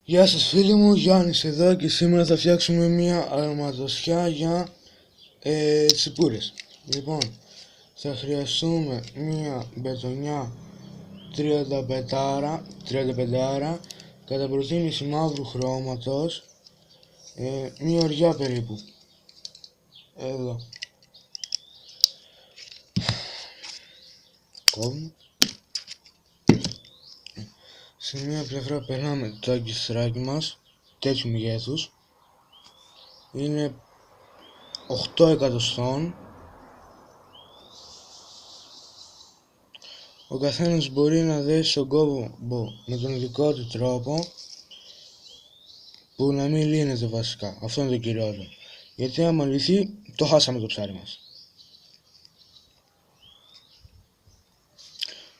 Γεια σας φίλοι μου, Γιάννης εδώ και σήμερα θα φτιάξουμε μια αρωματοσιά για τσιπούρες. Λοιπόν, θα χρειαστούμε μια μπετονιά 35 κατά προτίμηση μαύρου χρώματος, μια ωριά περίπου. Εδώ. Κόβουμε. Σε μία πλευρά περνάμε το αγκιστράκι μας, τέτοιου μεγέθους. Είναι 8 εκατοστών. Ο καθένας μπορεί να δέσει τον κόμπο με τον δικό του τρόπο, που να μην λύνεται βασικά. Αυτό είναι το κυριότερο. Γιατί άμα λυθεί, το χάσαμε το ψάρι μας.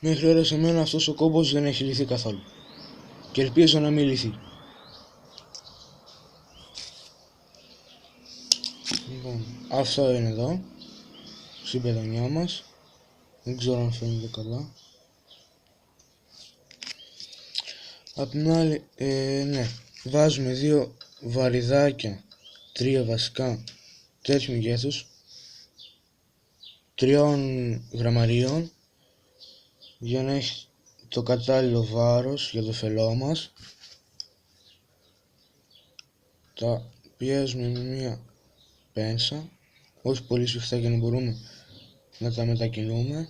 Μέχρι ώρα σε μένα αυτός ο κόμπος δεν έχει λυθεί καθόλου. Και ελπίζω να μην λυθεί. Λοιπόν, αυτό είναι εδώ, στην πετονιά μας. Δεν ξέρω αν φαίνεται καλά. Απ' την άλλη, ναι, βάζουμε 2 βαριδάκια, 3 βασικά, τέτοιου μεγέθους, 3 γραμμαρίων, για να έχει το κατάλληλο βάρος για το φελό μας. Τα πιέζουμε με μία πένσα, όχι πολύ σφιχτά για να μπορούμε να τα μετακινούμε.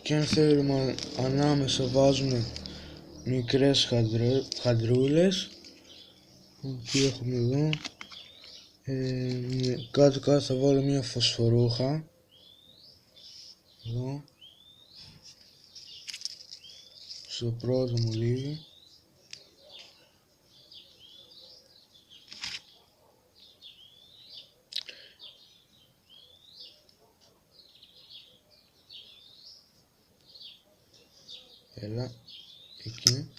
Και αν θέλουμε ανάμεσα βάζουμε μικρές χαντρούλες που έχουμε εδώ. Κάτω θα βάλω μια φωσφορούχα εδώ στο πρώτο μολύβι. Έλα, εκεί.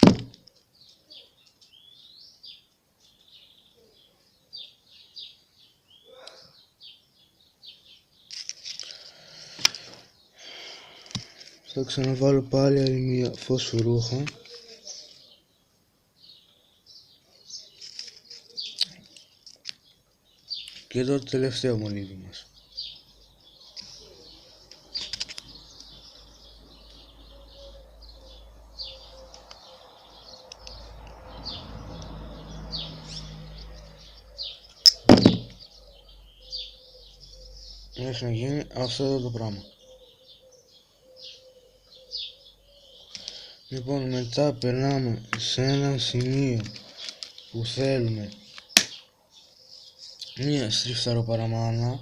Θα ξαναβάλω πάλι άλλη μία φωσφορούχα. Και εδώ το τελευταίο μολύβι μας. Μέχρι να γίνει αυτό εδώ το πράγμα. Λοιπόν, μετά περνάμε σε ένα σημείο που θέλουμε μία στριφταροπαραμάνα.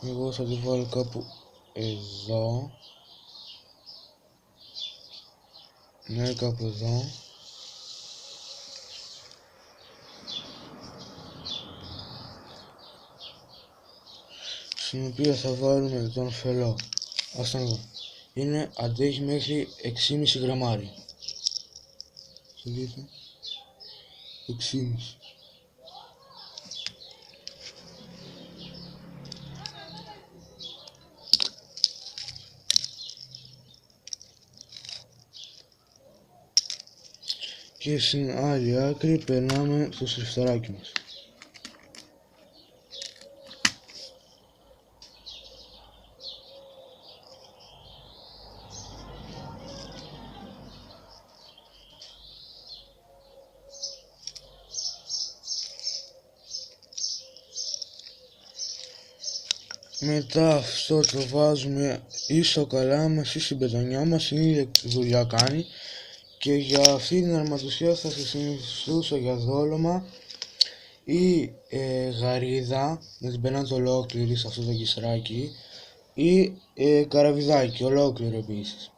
Εγώ θα τη βάλω κάπου εδώ. Ναι, κάπου εδώ. Στην οποία θα βάλουμε τον φελό. Αυτόν εδώ. Αντέχει μέχρι 6,5 γραμμάρια. Θα δείτε. 6,5. Και στην άλλη άκρη περνάμε στο στριφταράκι μας. Μετά αυτό το βάζουμε ή στο καλάμι μας ή στην πετονιά μας, η δουλειά κάνει. Και για αυτή την αρωματοσιά θα σας συνιστούσα για δόλωμα ή γαρίδα, να την περνάτε ολόκληρη σε αυτό το αγκιστράκι, ή καραβιδάκι ολόκληρο επίσης.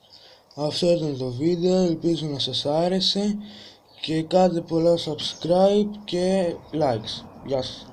Αυτό ήταν το βίντεο, ελπίζω να σας άρεσε και κάντε πολλά subscribe και likes. Γεια σας.